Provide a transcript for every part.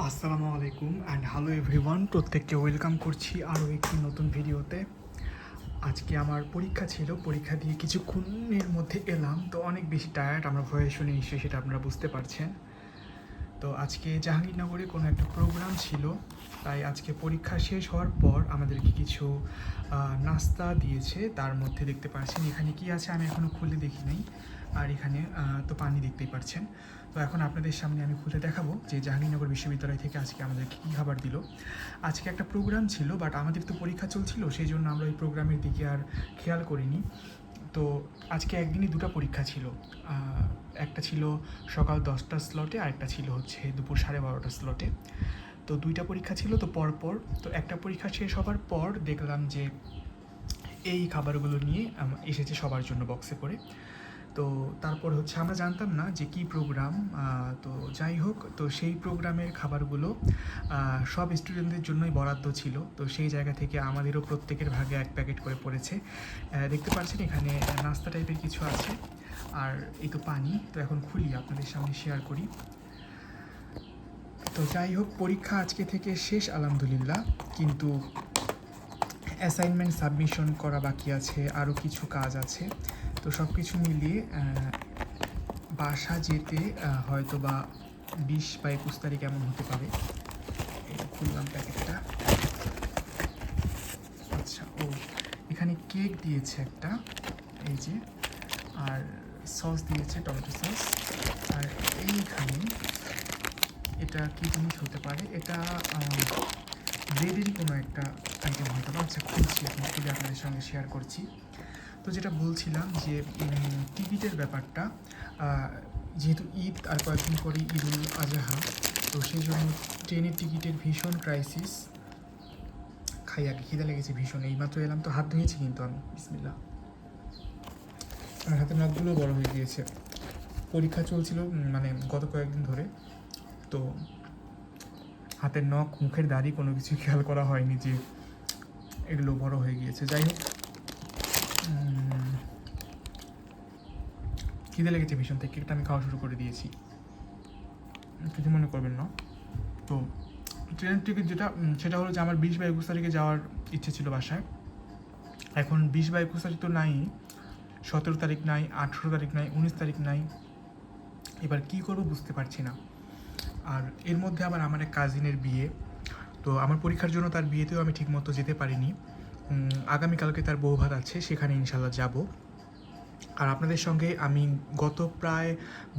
আসসালামু আলাইকুম and hello everyone, প্রত্যেককে ওয়েলকাম করছি আরও একটি নতুন ভিডিওতে। আজকে আমার পরীক্ষা ছিল, পরীক্ষা দিয়ে কিছুক্ষণের মধ্যে এলাম, তো অনেক বেশি টায়ার্ড। আমার ভয়ে শুনে নিশ্চয়ই সেটা আপনারা বুঝতে পারছেন। তো আজকে জাহাঙ্গীরনগরে কোনো একটা প্রোগ্রাম ছিল, তাই আজকে পরীক্ষা শেষ হওয়ার পর আমাদেরকে কিছু নাস্তা দিয়েছে। তার মধ্যে দেখতে পাচ্ছেন এখানে কি আছে, আমি এখনও খুলে দেখি নাই। আর এখানে তো পানি দেখতেই পাচ্ছেন। তো এখন আপনাদের সামনে আমি খুলে দেখাবো যে জাহাঙ্গীরনগর বিশ্ববিদ্যালয় থেকে আজকে আমাদেরকে কী খাবার দিল। আজকে একটা প্রোগ্রাম ছিল, বাট আমাদের তো পরীক্ষা চলছিল, সেই জন্য আমরা ওই প্রোগ্রামের দিকে আর খেয়াল করিনি। তো আজকে একদিনই দুটো পরীক্ষা ছিল। একটা ছিল সকাল 10টার স্লটে, আর একটা ছিল হচ্ছে দুপুর 12:30টার স্লটে। তো দুইটা পরীক্ষা ছিল তো পরপর। তো একটা পরীক্ষা শেষ হবার পর দেখলাম যে এই খাবারগুলো নিয়ে এসেছে সবার জন্য বক্সে করে। তো তারপর হচ্ছে আমরা জানতাম না যে কী প্রোগ্রাম। তো যাই হোক, তো সেই প্রোগ্রামের খাবারগুলো সব স্টুডেন্টদের জন্যই বরাদ্দ ছিল। তো সেই জায়গা থেকে আমাদেরও প্রত্যেকের ভাগে এক প্যাকেট করে পড়েছে। দেখতে পাচ্ছেন এখানে নাস্তা টাইপের কিছু আছে, আর এই তো পানি। তো এখন খুলি আপনাদের সামনে শেয়ার করি। তো যাই হোক, পরীক্ষা আজকে থেকে শেষ আলহামদুলিল্লাহ, কিন্তু অ্যাসাইনমেন্ট সাবমিশন করা বাকি আছে, আরও কিছু কাজ আছে। তো সব কিছু মিলিয়ে বাসা যেতে হয়তো বা 20 বা 21 তারিখ এমন হতে পারে। এটা খুললাম প্যাকেটটা। আচ্ছা, ও এখানে কেক দিয়েছে একটা, এই যে, আর সস দিয়েছে, টমেটো সস। আর এইখানে এটা কী জিনিস হতে পারে, এটা ব্রেডেরই কোনো একটা আইটেম হয়তো বা। আচ্ছা, খুলছি, এখন খুলে আপনাদের সঙ্গে শেয়ার করছি। তো যেটা বলছিলাম যে টিকিটের ব্যাপারটা, যেহেতু ঈদ আর কয়েকদিন পরে ঈদুল আজহা, তো সেই জন্য ট্রেনের টিকিটের ভীষণ ক্রাইসিস। খাই আগে, খিদে লেগেছে ভীষণ। এইমাত্র এলাম, তো হাত ধুয়েছি কিন্তু আমি, বিসমিল্লাহ। আমার হাতের নখগুলো বড় হয়ে গিয়েছে। পরীক্ষা চলছিল মানে গত কয়েকদিন ধরে, তো হাতের নখ, মুখের দাড়ি কোনো কিছু খেয়াল করা হয়নি যে এগুলো বড় হয়ে গিয়েছে। যাই হোক, খিদে লেগেছে ভীষণ, থেকে কেকটা আমি খাওয়া শুরু করে দিয়েছি, কিছু মনে করবেন না। তো ট্রেনের টিকিট যেটা, সেটা হলো যে আমার 20 বা 21 তারিখে যাওয়ার ইচ্ছে ছিল বাসায়। এখন 20 বা 21 তারিখ তো নাই, 17 তারিখ নাই, 18 তারিখ নাই, 19 তারিখ নাই। এবার কী করবো বুঝতে পারছি না। আর এর মধ্যে আবার আমার এক কাজিনের বিয়ে, তো আমার পরীক্ষার জন্য তার বিয়েতেও আমি ঠিকমতো যেতে পারিনি। আগামীকালকে তার বউ ভাত আছে, সেখানে ইনশাল্লাহ যাব। আর আপনাদের সঙ্গে আমি গত প্রায়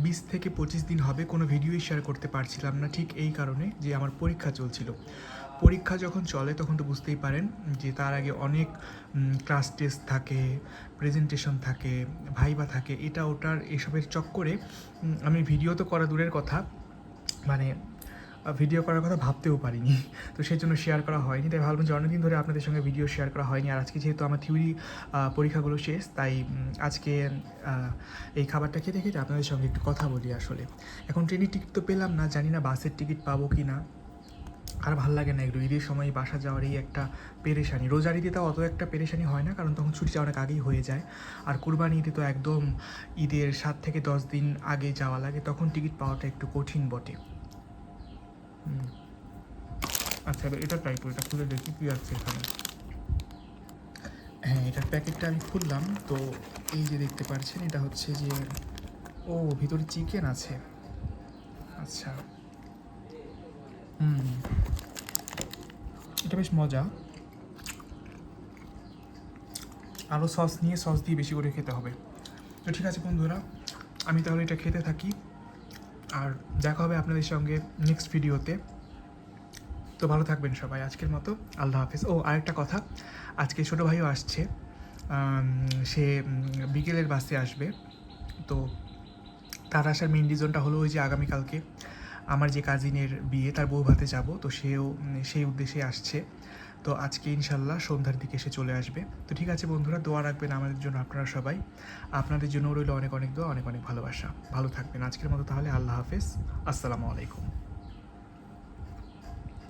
20 থেকে 25 দিন হবে কোনো ভিডিওই শেয়ার করতে পারছিলাম না, ঠিক এই কারণে যে আমার পরীক্ষা চলছিল। পরীক্ষা যখন চলে তখন তো বুঝতেই পারেন যে তার আগে অনেক ক্লাস টেস্ট থাকে, প্রেজেন্টেশন থাকে, ভাইবা থাকে, এটা ওটার এসবের চক্করে আমি ভিডিও তো করা দূরের কথা, মানে ভিডিও করার কথা ভাবতেও পারিনি। তো সেই জন্য শেয়ার করা হয়নি। তাই ভাবলাম যে অনেকদিন ধরে আপনাদের সঙ্গে ভিডিও শেয়ার করা হয়নি, আর আজকে যেহেতু আমার থিওরি পরীক্ষাগুলো শেষ, তাই আজকে এই খাবারটা খেতে খেতে আপনাদের সঙ্গে একটু কথা বলি। আসলে এখন ট্রেনের টিকিট তো পেলাম না, জানি না বাসের টিকিট পাবো কি না। আর ভাল লাগে না এগুলো, ঈদের সময় বাসা যাওয়ার এই একটা পেরেশানি। রোজার ঈদে তাও অত একটা পেরেশানি হয় না, কারণ তখন ছুটিটা অনেক আগেই হয়ে যায়। আর কুরবানি ঈদে তো একদম ঈদের 7 থেকে 10 দিন আগে যাওয়া লাগে, তখন টিকিট পাওয়াটা একটু কঠিন বটে। আচ্ছা, এবার এটা ট্রাই করি, এটা খুলে দেখি কী আছে এখানে। হ্যাঁ, এটার প্যাকেটটা আমি খুললাম, তো এই যে দেখতে পাচ্ছেন, এটা হচ্ছে যে, ও ভিতরে চিকেন আছে। আচ্ছা, এটা বেশ মজা। আরও সস নিয়ে, সস দিয়ে বেশি করে খেতে হবে। তো ঠিক আছে বন্ধুরা, আমি তাহলে এটা খেতে থাকি, আর দেখা হবে আপনাদের সঙ্গে নেক্সট ভিডিওতে। তো ভালো থাকবেন সবাই, আজকের মতো আল্লাহ হাফেজ। ও আরেকটা কথা, আজকে ছোটো ভাইও আসছে, সে বিকেলের বাসে আসবে। তো তার আসার মেন রিজনটা হলো ওই যে আগামীকালকে আমার যে কাজিনের বিয়ে, তার বউ ভাতে যাব, তো সেও সেই উদ্দেশ্যে আসছে। তো আজকে ইনশাল্লাহ সন্ধ্যার দিকে এসে চলে আসবে। তো ঠিক আছে বন্ধুরা, দোয়া রাখবেন আমাদের জন্য আপনারা সবাই। আপনাদের জন্য রইল অনেক অনেক দোয়া, অনেক অনেক ভালোবাসা। ভালো থাকবেন আজকের মতো তাহলে, আল্লাহ হাফেজ, আসসালামু আলাইকুম।